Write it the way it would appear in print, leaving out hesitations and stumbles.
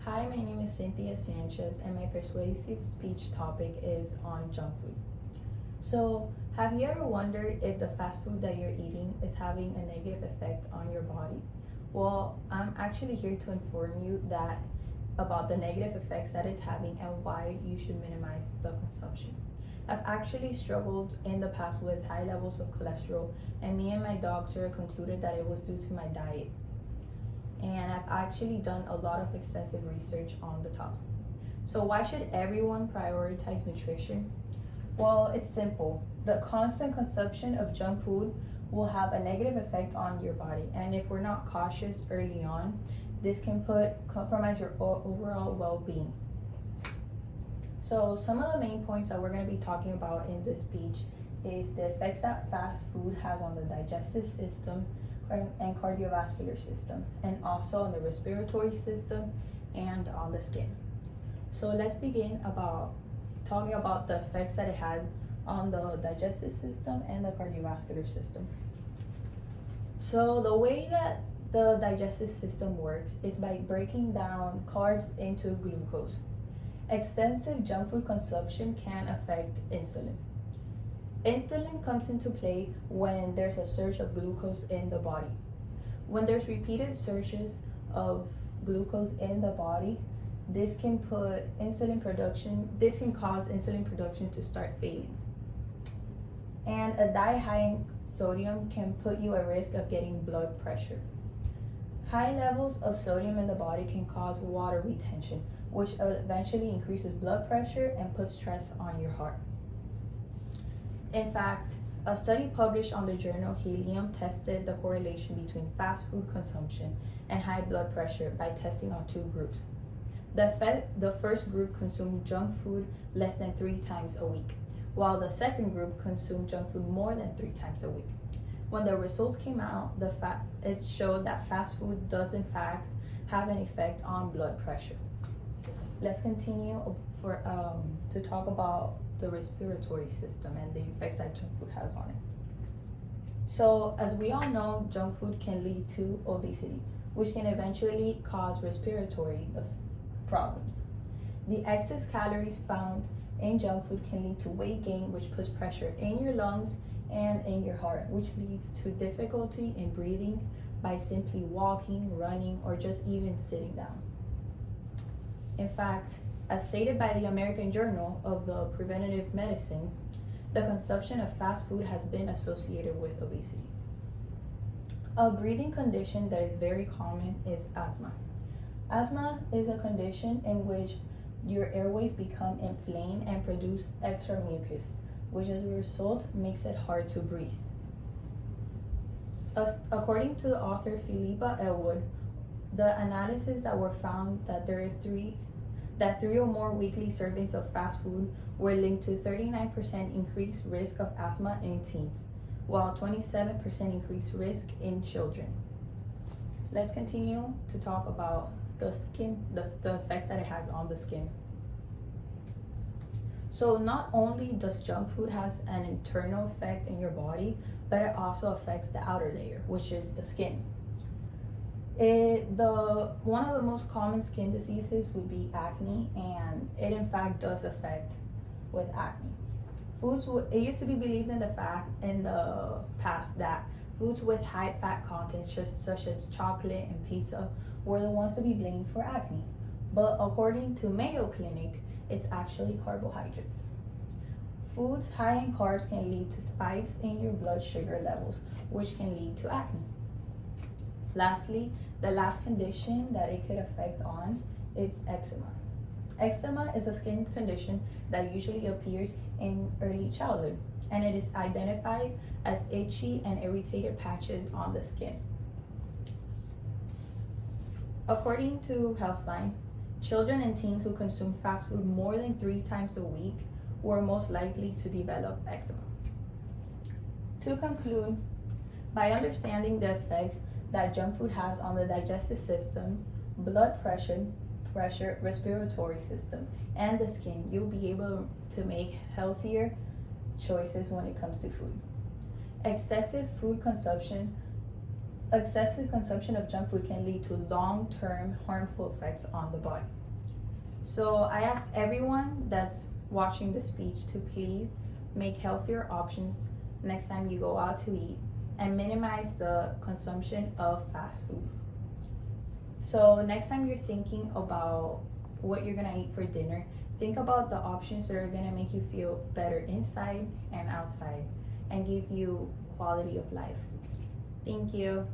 Hi, my name is Cynthia Sanchez, and my persuasive speech topic is on junk food. So, have you ever wondered if the fast food that you're eating is having a negative effect on your body? Well, I'm actually here to inform you that about the negative effects that it's having and why you should minimize the consumption. I've actually struggled in the past with high levels of cholesterol, and me and my doctor concluded that it was due to my diet. And I've actually done a lot of extensive research on the topic. So, why should everyone prioritize nutrition? Well, it's simple. The constant consumption of junk food will have a negative effect on your body, and if we're not cautious early on, this can compromise your overall well-being. So, some of the main points that we're going to be talking about in this speech is the effects that fast food has on the digestive system and cardiovascular system, and also on the respiratory system and on the skin. So let's begin about talking about the effects that it has on the digestive system and the cardiovascular system. So the way that the digestive system works is by breaking down carbs into glucose. Extensive junk food consumption can affect insulin. Insulin comes into play when there's a surge of glucose in the body. When there's repeated surges of glucose in the body, this can cause insulin production to start failing. And a diet high in sodium can put you at risk of getting blood pressure. High levels of sodium in the body can cause water retention, which eventually increases blood pressure and puts stress on your heart. In fact, a study published on the journal Helium tested the correlation between fast food consumption and high blood pressure by testing on two groups. The first group consumed junk food less than 3 times a week, while the second group consumed junk food more than 3 times a week. When the results came out, it showed that fast food does in fact have an effect on blood pressure. Let's continue to talk about the respiratory system and the effects that junk food has on it. So, as we all know, junk food can lead to obesity, which can eventually cause respiratory problems. The excess calories found in junk food can lead to weight gain, which puts pressure in your lungs and in your heart, which leads to difficulty in breathing by simply walking, running, or just even sitting down. In fact, as stated by the American Journal of the Preventive Medicine, the consumption of fast food has been associated with obesity. A breathing condition that is very common is asthma. Asthma is a condition in which your airways become inflamed and produce extra mucus, which as a result makes it hard to breathe. According to the author Philippa Elwood, the analysis that were found that three or more weekly servings of fast food were linked to 39% increased risk of asthma in teens, while 27% increased risk in children. Let's continue to talk about the skin, the effects that it has on the skin. So not only does junk food has an internal effect in your body, but it also affects the outer layer, which is the skin. One of the most common skin diseases would be acne, and it in fact does affect with acne. It used to be believed in the past that foods with high fat content such as chocolate and pizza were the ones to be blamed for acne. But according to Mayo Clinic, it's actually carbohydrates. Foods high in carbs can lead to spikes in your blood sugar levels, which can lead to acne. Lastly, the last condition that it could affect on is eczema. Eczema is a skin condition that usually appears in early childhood, and it is identified as itchy and irritated patches on the skin. According to Healthline, children and teens who consume fast food more than 3 times a week were most likely to develop eczema. To conclude, by understanding the effects that junk food has on the digestive system, blood pressure, respiratory system, and the skin, you'll be able to make healthier choices when it comes to food. Excessive food consumption Excessive consumption of junk food can lead to long-term harmful effects on the body. So I ask everyone that's watching the speech to please make healthier options next time you go out to eat and minimize the consumption of fast food. So next time you're thinking about what you're gonna eat for dinner, think about the options that are gonna make you feel better inside and outside and give you quality of life. Thank you.